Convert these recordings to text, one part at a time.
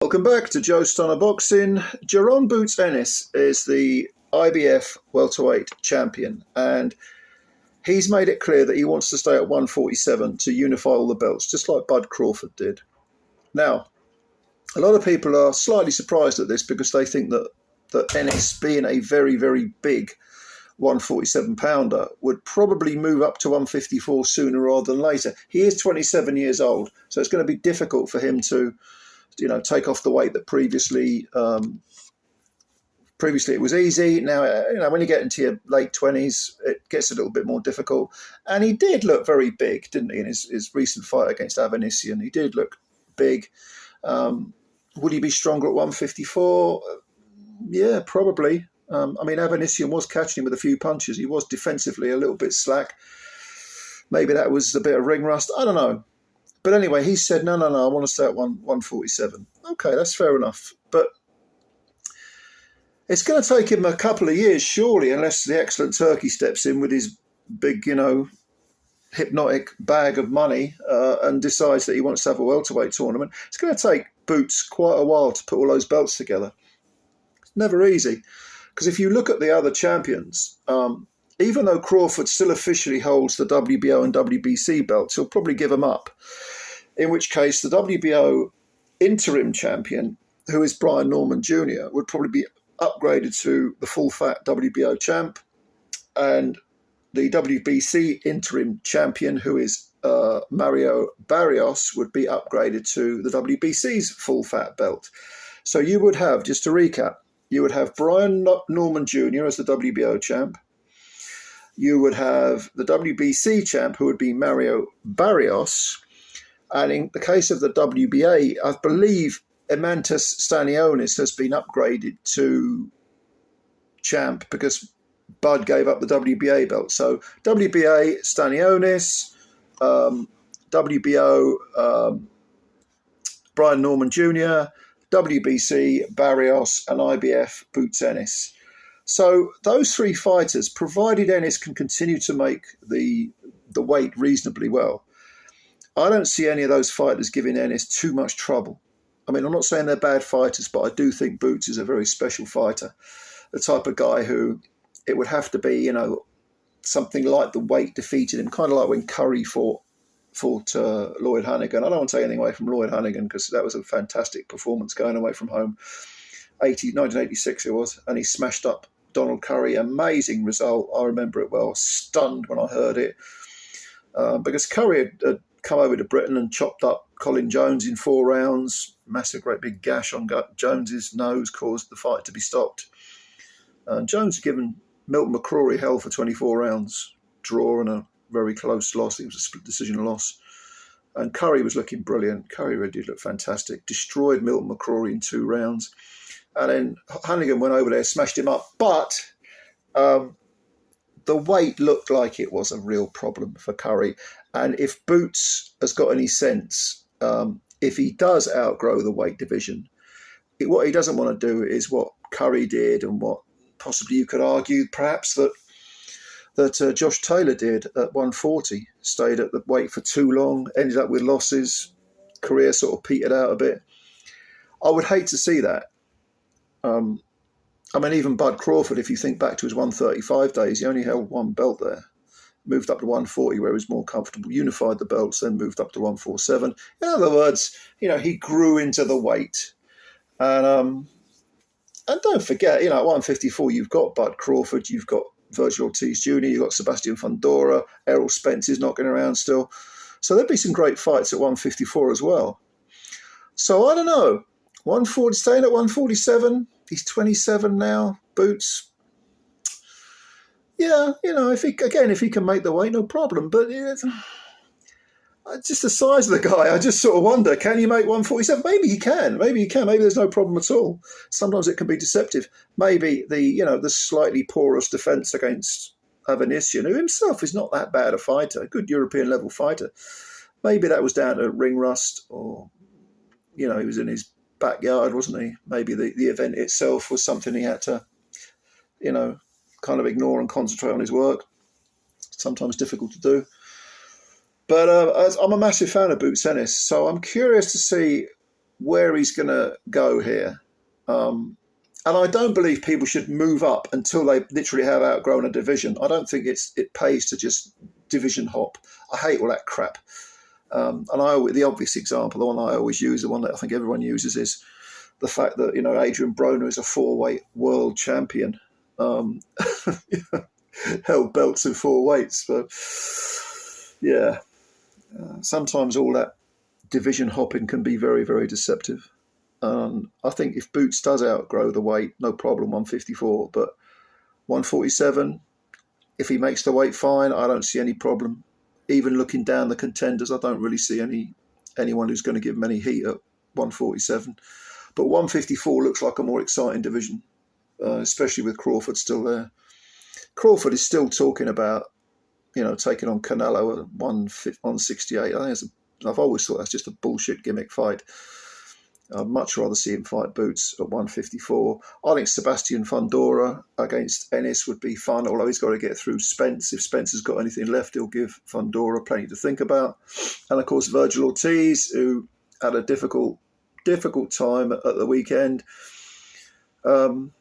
Welcome back to Joe Stunner Boxing. Jaron Boots Ennis is the IBF welterweight champion, and he's made it clear that he wants to stay at 147 to unify all the belts, just like Bud Crawford did. Now, a lot of people are slightly surprised at this because they think that Ennis, being a very, very big 147-pounder, would probably move up to 154 sooner rather than later. He is 27 years old, so it's going to be difficult for him to take off the weight that previously it was easy. Now, when you get into your late 20s, it gets a little bit more difficult. And he did look very big, didn't he, in his recent fight against Avanesyan? He did look big. Would he be stronger at 154? Yeah, probably. Avanesyan was catching him with a few punches. He was defensively a little bit slack. Maybe that was a bit of ring rust. I don't know. But anyway, he said, no, I want to stay at 147. Okay, that's fair enough. But it's going to take him a couple of years, surely, unless the excellent Turkey steps in with his big, hypnotic bag of money and decides that he wants to have a welterweight tournament. It's going to take Boots quite a while to put all those belts together. It's never easy. Because if you look at the other champions, even though Crawford still officially holds the WBO and WBC belts, he'll probably give them up. In which case, the WBO interim champion, who is Brian Norman Jr., would probably be upgraded to the full-fat WBO champ. And the WBC interim champion, who is Mario Barrios, would be upgraded to the WBC's full-fat belt. So you would have, just to recap, you would have Brian Norman Jr. as the WBO champ. You would have the WBC champ, who would be Mario Barrios. And in the case of the WBA, I believe Emantas Stanionis has been upgraded to champ because Bud gave up the WBA belt. So WBA, Stanionis, WBO, Brian Norman Jr., WBC, Barrios, and IBF, Boots Ennis. So those three fighters, provided Ennis can continue to make the weight reasonably well, I don't see any of those fighters giving Ennis too much trouble. I mean, I'm not saying they're bad fighters, but I do think Boots is a very special fighter, the type of guy who it would have to be, something like the weight defeated him, kind of like when Curry fought Lloyd Hannigan. I don't want to take anything away from Lloyd Hannigan because that was a fantastic performance going away from home. 1986 it was, and he smashed up Donald Curry. Amazing result. I remember it well. Stunned when I heard it because Curry had come over to Britain and chopped up Colin Jones in 4 rounds. Massive, great big gash on Jones's nose caused the fight to be stopped. Jones had given Milton McCrory hell for 24 rounds, draw and a very close loss. It was a split decision loss. And Curry was looking brilliant. Curry really did look fantastic. Destroyed Milton McCrory in 2 rounds. And then Hannigan went over there, smashed him up. But the weight looked like it was a real problem for Curry. And if Boots has got any sense, if he does outgrow the weight division, what he doesn't want to do is what Curry did and what possibly you could argue perhaps that Josh Taylor did at 140, stayed at the weight for too long, ended up with losses, career sort of petered out a bit. I would hate to see that. Even Bud Crawford, if you think back to his 135 days, he only held 1 belt there. Moved up to 140 where he was more comfortable, unified the belts, then moved up to 147. In other words, he grew into the weight. And don't forget, at 154, you've got Bud Crawford, you've got Virgil Ortiz Jr., you've got Sebastian Fundora, Errol Spence is knocking around still. So there'd be some great fights at 154 as well. So I don't know. 140, staying at 147. He's 27 now. Boots. Yeah, if he can make the weight, no problem. But just the size of the guy, I just sort of wonder, can he make 147? Maybe he can. Maybe there's no problem at all. Sometimes it can be deceptive. Maybe the slightly porous defence against Avanesyan, who himself is not that bad a fighter, a good European level fighter. Maybe that was down to ring rust, or he was in his backyard, wasn't he? Maybe the event itself was something he had to, kind of ignore and concentrate on his work. Sometimes difficult to do. But I'm a massive fan of Boots Ennis, so I'm curious to see where he's going to go here. And I don't believe people should move up until they literally have outgrown a division. I don't think it pays to just division hop. I hate all that crap. And the obvious example, the one I always use, the one that I think everyone uses, is the fact that, you know, Adrian Broner is a 4-weight world champion. Held belts in 4 weights. But yeah, sometimes all that division hopping can be very, very deceptive. I think if Boots does outgrow the weight, no problem, 154. But 147, if he makes the weight, fine. I don't see any problem. Even looking down the contenders, I don't really see anyone who's going to give him any heat at 147. But 154 looks like a more exciting division, especially with Crawford still there. Crawford is still talking about, you know, taking on Canelo at 168. I've always thought that's just a bullshit gimmick fight. I'd much rather see him fight Boots at 154. I think Sebastian Fundora against Ennis would be fun, although he's got to get through Spence. If Spence has got anything left, he'll give Fundora plenty to think about. And, of course, Virgil Ortiz, who had a difficult time at the weekend. You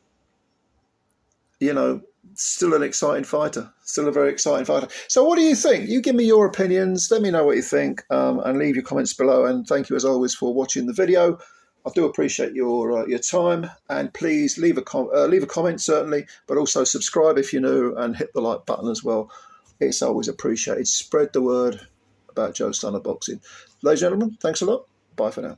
know, still an exciting fighter. Still a very exciting fighter. So what do you think? You give me your opinions. Let me know what you think, and leave your comments below. And thank you, as always, for watching the video. I do appreciate your time, and please leave a comment, certainly, but also subscribe if you're new and hit the like button as well. It's always appreciated. Spread the word about Joe Stunner Boxing. Ladies and gentlemen, thanks a lot. Bye for now.